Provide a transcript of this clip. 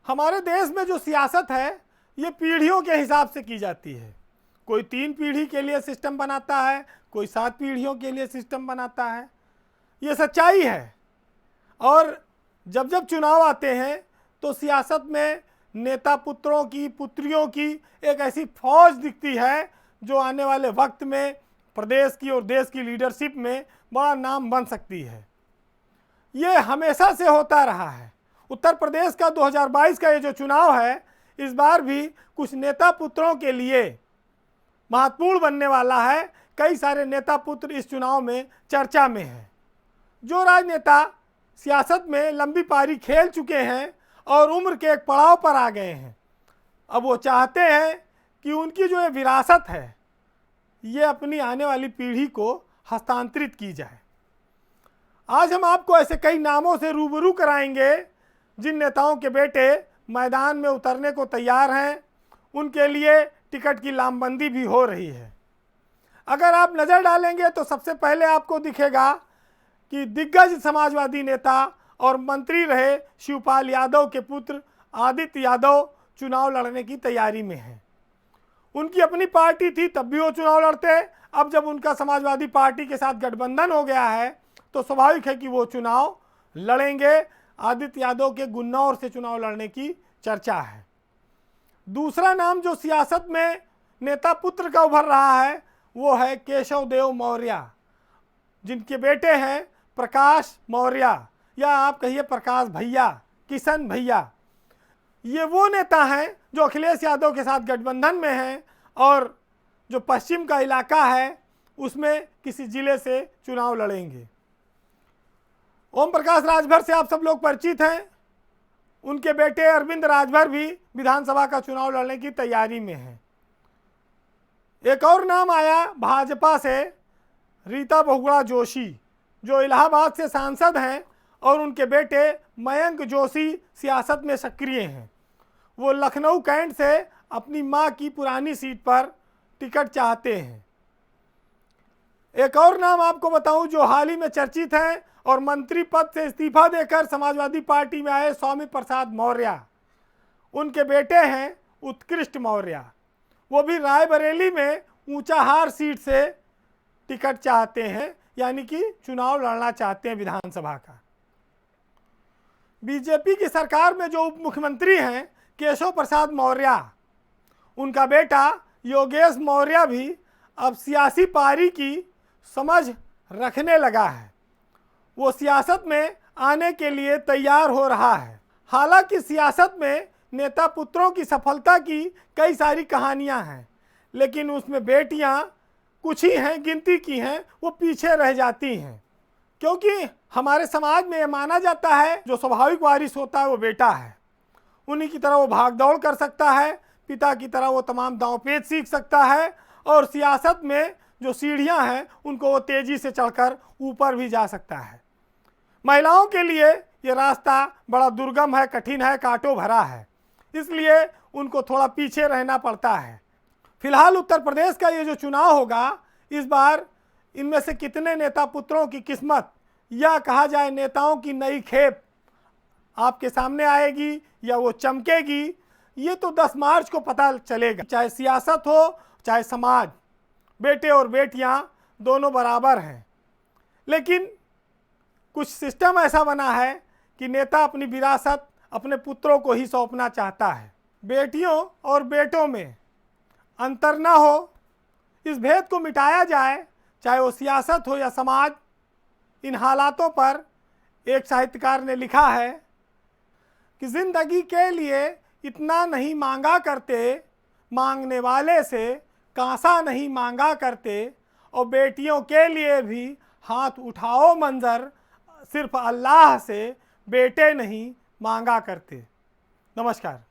हमारे देश में जो सियासत है ये पीढ़ियों के हिसाब से की जाती है। कोई 3 पीढ़ी के लिए सिस्टम बनाता है, कोई 7 पीढ़ियों के लिए सिस्टम बनाता है। ये सच्चाई है। और जब जब चुनाव आते हैं तो सियासत में नेता पुत्रों की पुत्रियों की एक ऐसी फौज दिखती है जो आने वाले वक्त में प्रदेश की और देश की लीडरशिप में बड़ा नाम बन सकती है। ये हमेशा से होता रहा है। उत्तर प्रदेश का 2022 का ये जो चुनाव है, इस बार भी कुछ नेता पुत्रों के लिए महत्वपूर्ण बनने वाला है। कई सारे नेता पुत्र इस चुनाव में चर्चा में हैं। जो राजनेता सियासत में लंबी पारी खेल चुके हैं और उम्र के एक पड़ाव पर आ गए हैं, अब वो चाहते हैं कि उनकी जो ये विरासत है ये अपनी आने वाली पीढ़ी को हस्तांतरित की जाए। आज हम आपको ऐसे कई नामों से रूबरू कराएंगे जिन नेताओं के बेटे मैदान में उतरने को तैयार हैं। उनके लिए टिकट की लामबंदी भी हो रही है। अगर आप नज़र डालेंगे तो सबसे पहले आपको दिखेगा कि दिग्गज समाजवादी नेता और मंत्री रहे शिवपाल यादव के पुत्र आदित्य यादव चुनाव लड़ने की तैयारी में हैं। उनकी अपनी पार्टी थी तब भी वो चुनाव लड़ते। अब जब उनका समाजवादी पार्टी के साथ गठबंधन हो गया है तो स्वाभाविक है कि वो चुनाव लड़ेंगे। आदित्य यादव के गुन्नौर से चुनाव लड़ने की चर्चा है। दूसरा नाम जो सियासत में नेता पुत्र का उभर रहा है वो है केशव देव मौर्य, जिनके बेटे हैं प्रकाश मौर्य, या आप कहिए प्रकाश भैया, किशन भैया। ये वो नेता हैं जो अखिलेश यादव के साथ गठबंधन में हैं और जो पश्चिम का इलाका है उसमें किसी ज़िले से चुनाव लड़ेंगे। ओम प्रकाश राजभर से आप सब लोग परिचित हैं। उनके बेटे अरविंद राजभर भी विधानसभा का चुनाव लड़ने की तैयारी में हैं। एक और नाम आया भाजपा से, रीता बहुगुणा जोशी, जो इलाहाबाद से सांसद हैं और उनके बेटे मयंक जोशी सियासत में सक्रिय हैं। वो लखनऊ कैंट से अपनी मां की पुरानी सीट पर टिकट चाहते हैं। एक और नाम आपको बताऊं जो हाल ही में चर्चित हैं और मंत्री पद से इस्तीफा देकर समाजवादी पार्टी में आए स्वामी प्रसाद मौर्य। उनके बेटे हैं उत्कृष्ट मौर्य। वो भी रायबरेली में ऊंचाहार सीट से टिकट चाहते हैं, यानी कि चुनाव लड़ना चाहते हैं विधानसभा का। बीजेपी की सरकार में जो उप मुख्यमंत्री हैं केशव प्रसाद मौर्य, उनका बेटा योगेश मौर्य भी अब सियासी पारी की समझ रखने लगा है। वो सियासत में आने के लिए तैयार हो रहा है। हालांकि सियासत में नेता पुत्रों की सफलता की कई सारी कहानियां हैं, लेकिन उसमें बेटियां कुछ ही हैं, गिनती की हैं, वो पीछे रह जाती हैं। क्योंकि हमारे समाज में यह माना जाता है जो स्वाभाविक वारिस होता है वो बेटा है। उन्हीं की तरह वो भाग दौड़ कर सकता है, पिता की तरह वो तमाम दांवपेच सीख सकता है और सियासत में जो सीढ़ियां हैं उनको वो तेज़ी से चढ़कर ऊपर भी जा सकता है। महिलाओं के लिए ये रास्ता बड़ा दुर्गम है, कठिन है, कांटों भरा है, इसलिए उनको थोड़ा पीछे रहना पड़ता है। फिलहाल उत्तर प्रदेश का ये जो चुनाव होगा, इस बार इनमें से कितने नेता पुत्रों की किस्मत, या कहा जाए नेताओं की नई खेप आपके सामने आएगी या वो चमकेगी, ये तो 10 मार्च को पता चलेगा। चाहे सियासत हो चाहे समाज, बेटे और बेटियां दोनों बराबर हैं। लेकिन कुछ सिस्टम ऐसा बना है कि नेता अपनी विरासत अपने पुत्रों को ही सौंपना चाहता है। बेटियों और बेटों में अंतर ना हो, इस भेद को मिटाया जाए, चाहे वो सियासत हो या समाज। इन हालातों पर एक साहित्यकार ने लिखा है कि जिंदगी के लिए इतना नहीं मांगा करते, मांगने वाले से कांसा नहीं मांगा करते, और बेटियों के लिए भी हाथ उठाओ मंजर, सिर्फ अल्लाह से बेटे नहीं मांगा करते। नमस्कार।